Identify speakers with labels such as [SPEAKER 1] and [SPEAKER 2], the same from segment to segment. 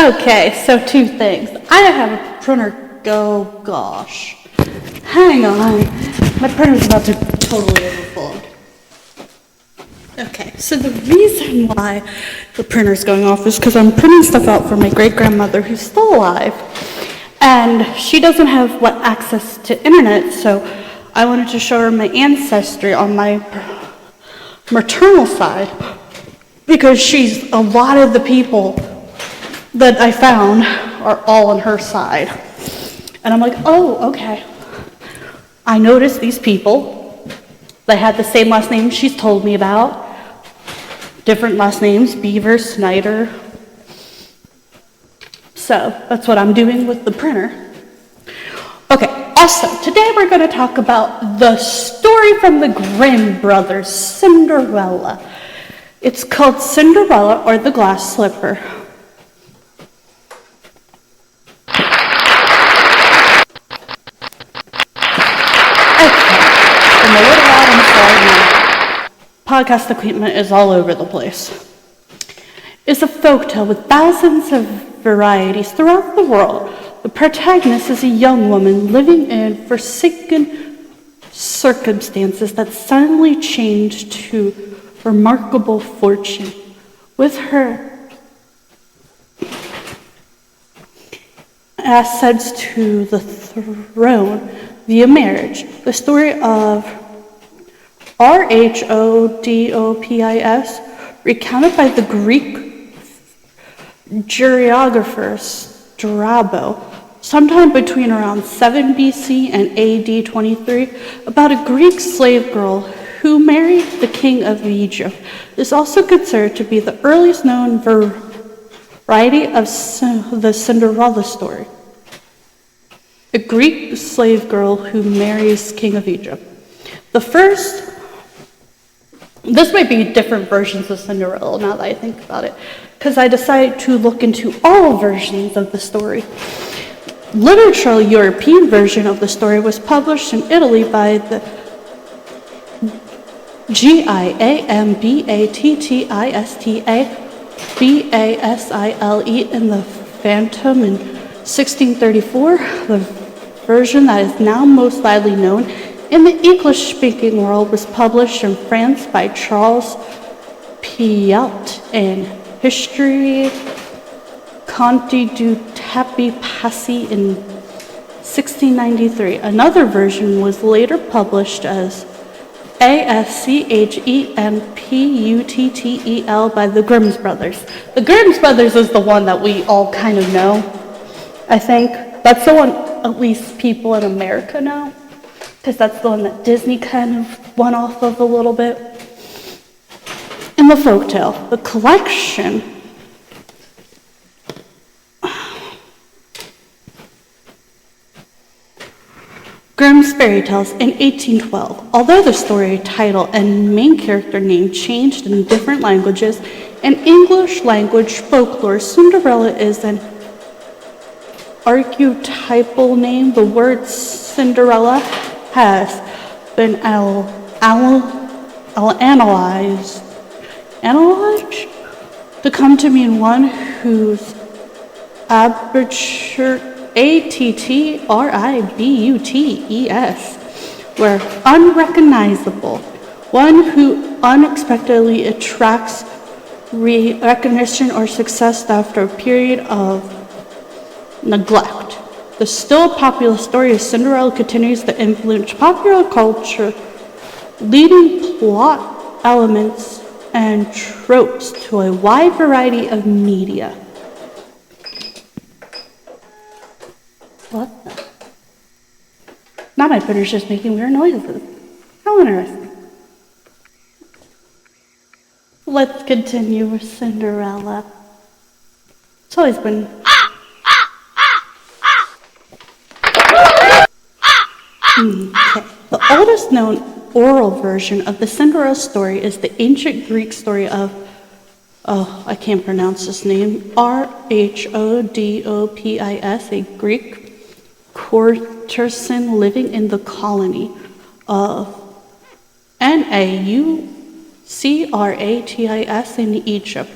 [SPEAKER 1] Okay, so two things. I have a printer. Oh gosh. Hang on. My printer's about to totally overflow. Okay, so the reason why the printer's going off is because I'm printing stuff out for my great-grandmother who's still alive. And she doesn't have access to internet, so I wanted to show her my ancestry on my maternal side, because a lot of the people that I found are all on her side. And I'm like, oh, okay. I noticed these people that had the same last name she's told me about. Different last names, Beaver, Snyder. So that's what I'm doing with the printer. Okay, also, today we're going to talk about the story from the Grimm brothers, Cinderella. It's called Cinderella or the Glass Slipper. Podcast equipment is all over the place. It's a folktale with thousands of varieties throughout the world. The protagonist is a young woman living in forsaken circumstances that suddenly change to remarkable fortune. With her assets to the throne via marriage. The story of Rhodopis, recounted by the Greek geographer Strabo, sometime between around 7 BC and AD 23, about a Greek slave girl who married the king of Egypt. This is also considered to be the earliest known variety of the Cinderella story. A Greek slave girl who marries king of Egypt. This might be different versions of Cinderella now that I think about it, because I decided to look into all versions of the story. Literature European version of the story was published in Italy by the Giambattista in the Phantom in 1634. The version that is now most widely known in the English-speaking world was published in France by Charles Piat in History Conti du Tapis Passy in 1693. Another version was later published as Aschenputtel by the Grimm brothers. The Grimm brothers is the one that we all kind of know, I think. That's the one at least people in America know, because that's the one that Disney kind of went off of a little bit. In the folktale, the collection Grimm's Fairy Tales in 1812. Although the story title and main character name changed in different languages, in English language folklore, Cinderella is an archetypal name. The word Cinderella has been analyzed to come to mean one whose aberrations were unrecognizable, one who unexpectedly attracts recognition or success after a period of neglect. The still popular story of Cinderella continues to influence popular culture, leading plot elements and tropes to a wide variety of media. What the? Now my printer's just making weird noises. How interesting. Let's continue with Cinderella. It's always been... Okay. The oldest known oral version of the Cinderella story is the ancient Greek story of, I can't pronounce this name, Rhodopis, a Greek courtesan living in the colony of Naucratis in Egypt,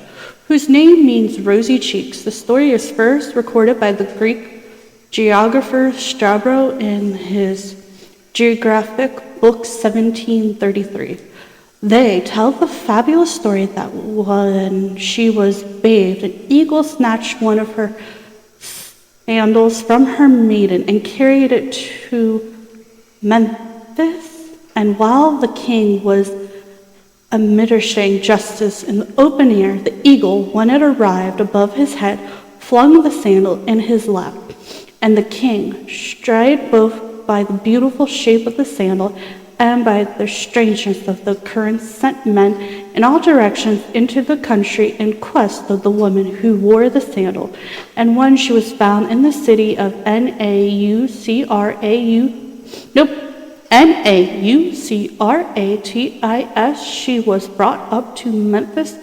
[SPEAKER 1] whose name means rosy cheeks. The story is first recorded by the Greek geographer Strabo in his Geographic Book 1733. They tell the fabulous story that when she was bathed, an eagle snatched one of her sandals from her maiden and carried it to Memphis. And while the king was administering justice in the open air, the eagle, when it arrived above his head, flung the sandal in his lap. And the king, strayed both by the beautiful shape of the sandal and by the strangeness of the currents, sent men in all directions into the country in quest of the woman who wore the sandal. And when she was found in the city of Naucratis, she was brought up to Memphis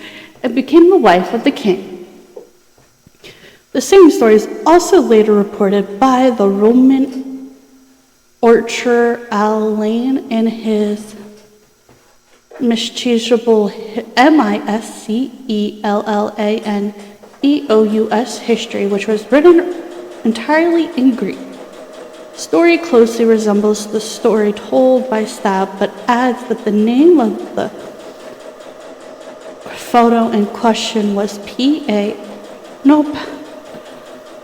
[SPEAKER 1] and became the wife of the king. The same story is also later reported by the Roman Archer Alain in his mischievous Miscellaneous history, which was written entirely in Greek. The story closely resembles the story told by Stab, but adds that the name of the photo in question was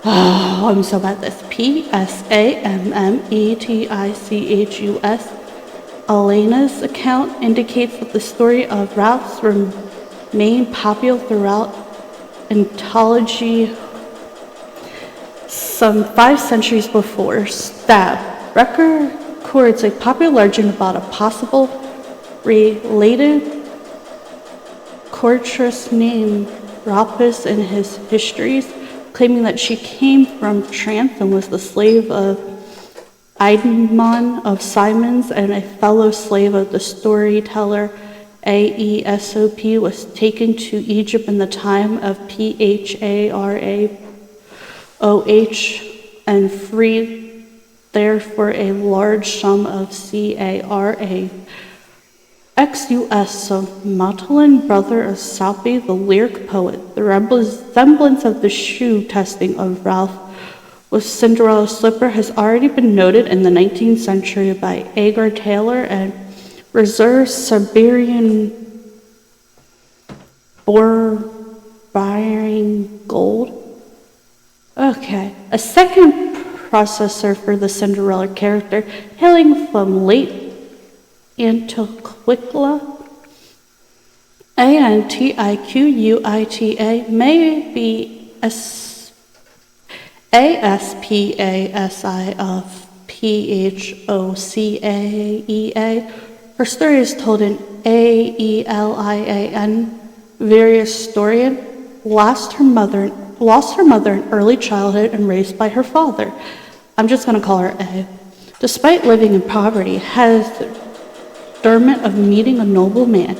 [SPEAKER 1] I'm so bad at this. Psammetticus. Elena's account indicates that the story of Ralph's remained popular throughout anthology some 5 centuries before. Stab records a popular legend about a possible related courtress named Rapis in his histories, claiming that she came from France and was the slave of Idmon of Simons and a fellow slave of the storyteller Aesop, was taken to Egypt in the time of Pharaoh and freed there for a large sum of CARA. XUS, so Matalin, brother of Salpe, the lyric poet. The resemblance of the shoe testing of Ralph with Cinderella's slipper has already been noted in the 19th century by Agar Taylor and Reserve Siberian Borbering Gold. Okay, a second processor for the Cinderella character, hailing from late Antiquita, Antiquita, may be Aspasi of Phocaea. Her story is told in Aelian. Various historian lost her mother in early childhood and raised by her father. I'm just going to call her A. Despite living in poverty, has Dermot of meeting a noble man.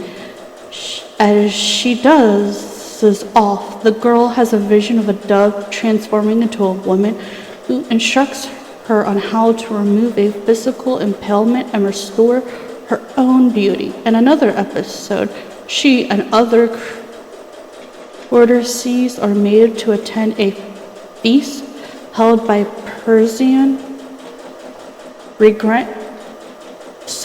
[SPEAKER 1] As she dozes off, the girl has a vision of a dove transforming into a woman who instructs her on how to remove a physical impalement and restore her own beauty. In another episode, she and other courtesies are made to attend a feast held by Persian regent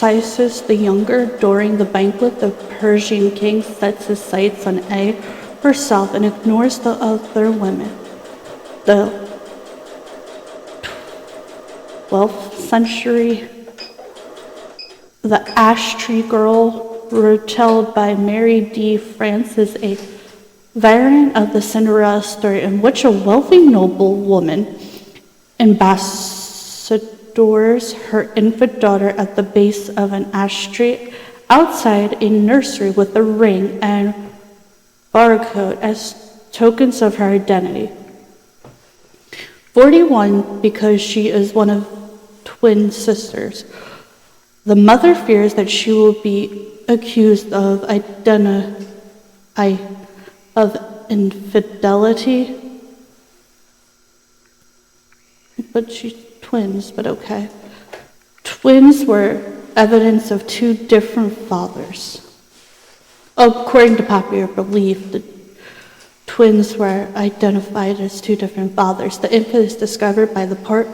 [SPEAKER 1] Isis the Younger. During the banquet, the Persian king sets his sights on A herself and ignores the other women. The 12th century, The Ash Tree Girl, retold by Mary D. France, is a variant of the Cinderella story in which a wealthy noble woman ambassadors her infant daughter at the base of an ash tree outside a nursery with a ring and barcode as tokens of her identity. 41, because she is one of twin sisters. The mother fears that she will be accused of infidelity, but she's twins, but okay. Twins were evidence of 2 different fathers. According to popular belief, the twins were identified as two different fathers. The infant is discovered by the part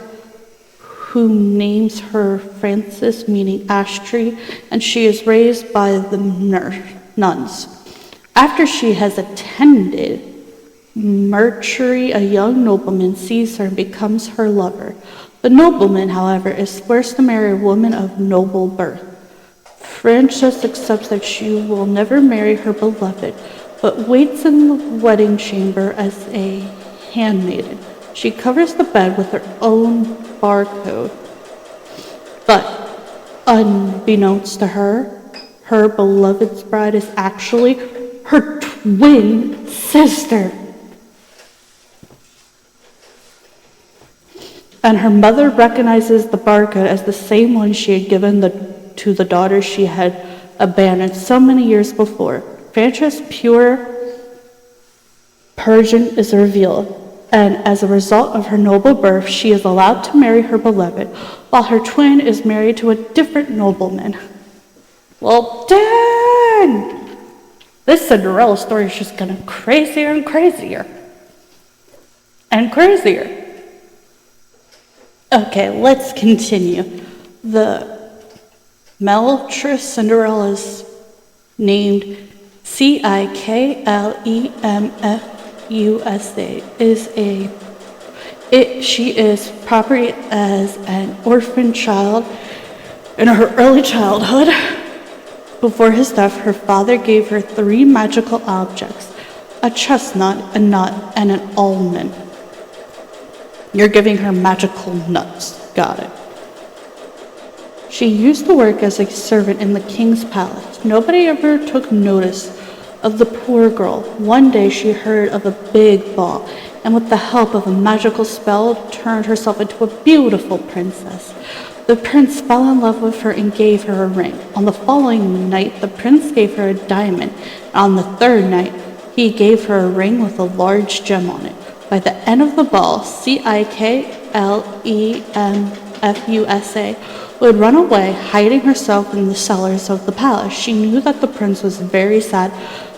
[SPEAKER 1] who names her Frances, meaning ash tree, and she is raised by the nuns. After she has attended Mercury, a young nobleman sees her and becomes her lover. The nobleman, however, is forced to marry a woman of noble birth. Frances accepts that she will never marry her beloved, but waits in the wedding chamber as a handmaiden. She covers the bed with her own barcode. But unbeknownst to her, her beloved's bride is actually her twin sister. And her mother recognizes the barcode as the same one she had given to the daughter she had abandoned so many years before. Frances' pure Persian is revealed, and as a result of her noble birth, she is allowed to marry her beloved, while her twin is married to a different nobleman. Well, dang! This Cinderella story is just getting crazier and crazier. And crazier. Okay, let's continue. The Meltress Cinderella is named Clipmfusa. She is property as an orphan child in her early childhood. Before his death, her father gave her 3 magical objects: a chestnut, a nut, and an almond. You're giving her magical nuts. Got it. She used to work as a servant in the king's palace. Nobody ever took notice of the poor girl. One day she heard of a big ball, and with the help of a magical spell, turned herself into a beautiful princess. The prince fell in love with her and gave her a ring. On the following night, the prince gave her a diamond. On the third night, he gave her a ring with a large gem on it. By the end of the ball, Clipmfusa would run away, hiding herself in the cellars of the palace. She knew that the prince was very sad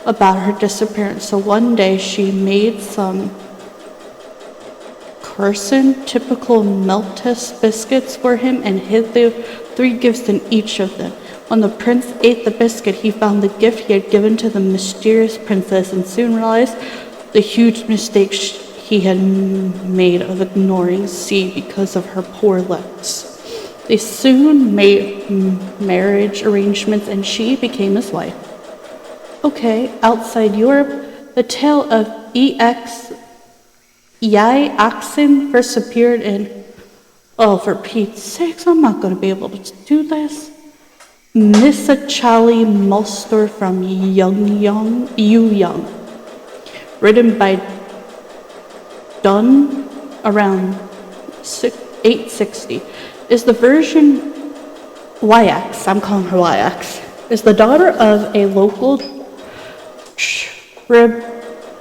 [SPEAKER 1] about her disappearance, so one day she made some typical Maltese biscuits for him and hid the 3 gifts in each of them. When the prince ate the biscuit, he found the gift he had given to the mysterious princess and soon realized the huge mistake he had made of ignoring C because of her poor looks. They soon made marriage arrangements and she became his wife. Okay, outside Europe, the tale of E.X. Oxen first appeared in, oh, for Pete's sakes, I'm not going to be able to do this. Missa Charlie Mulster from Yu Young, written by Dunn around 860, is the version YX, I'm calling her YX, is the daughter of a local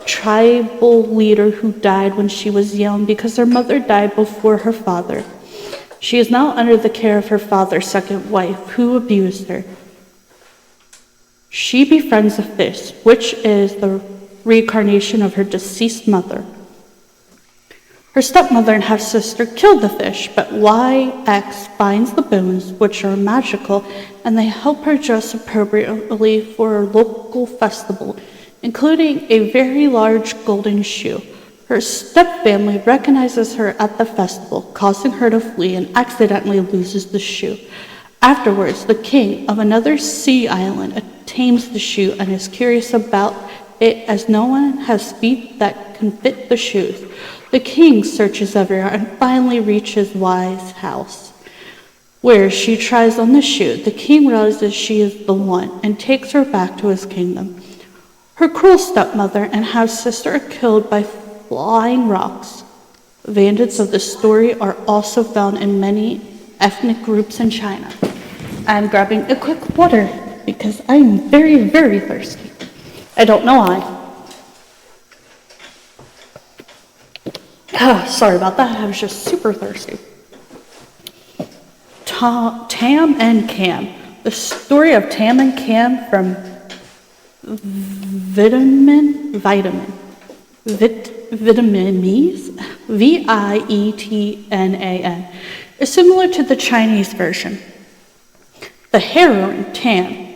[SPEAKER 1] tribal leader who died when she was young because her mother died before her father. She is now under the care of her father's second wife, who abused her. She befriends a fish, which is the reincarnation of her deceased mother. Her stepmother and half-sister killed the fish, but YX finds the bones, which are magical, and they help her dress appropriately for a local festival, including a very large golden shoe. Her stepfamily recognizes her at the festival, causing her to flee and accidentally loses the shoe. Afterwards, the king of another sea island tames the shoe and is curious about it as no one has feet that can fit the shoes. The king searches everywhere and finally reaches Y's house, where she tries on the shoe. The king realizes she is the one and takes her back to his kingdom. Her cruel stepmother and half-sister are killed by flying rocks. Variants of the story are also found in many ethnic groups in China. I'm grabbing a quick water because I'm very, very thirsty. I don't know why. Sorry about that, I was just super thirsty. Tam and Cam. The story of Tam and Cam from Vitamin. Vietnamese, Vietnan, is similar to the Chinese version. The heroine, Tam,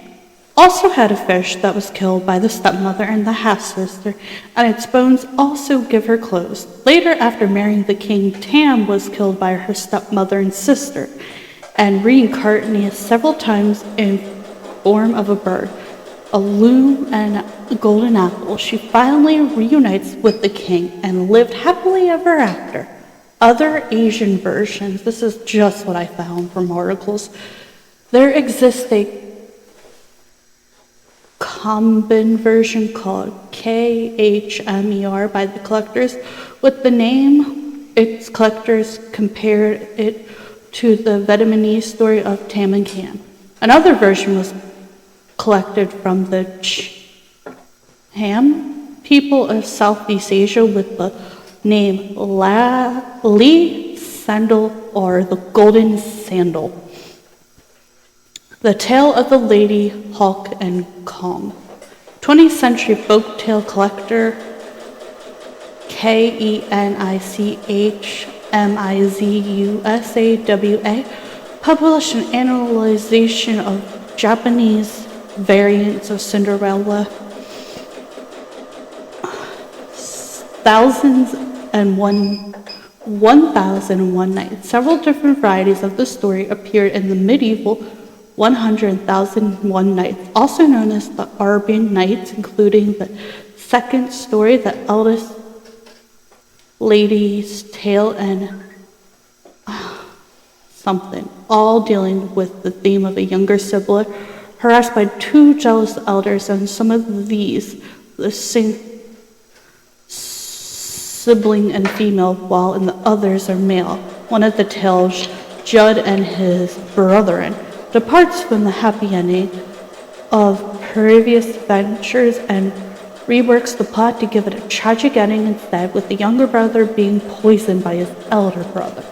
[SPEAKER 1] also had a fish that was killed by the stepmother and the half-sister, and its bones also give her clothes. Later, after marrying the king, Tam was killed by her stepmother and sister, and reincarnated several times in form of a bird, a loon, and a golden apple. She finally reunites with the king and lived happily ever after. Other Asian versions, this is just what I found from articles. There exists a common version called KHMER by the collectors. With the name, its collectors compared it to the Vietnamese story of Tam and Can. Another version was collected from the Ham people of Southeast Asia with the name Li Sandal or the Golden Sandal. The Tale of the Lady Hawk and Kong. 20th century folktale collector KENICHMIZUSAWA published an analyzation of Japanese variants of Cinderella. 1001 Nights. Several different varieties of the story appeared in the medieval 100,001 Nights, also known as the Arabian Nights, including the second story, The Eldest Lady's Tale, and something, all dealing with the theme of a younger sibling harassed by two jealous elders, and some of these, the sibling and female, while in the others are male. One of the tales, Judd and his brethren, departs from the happy ending of previous adventures and reworks the plot to give it a tragic ending instead, with the younger brother being poisoned by his elder brother.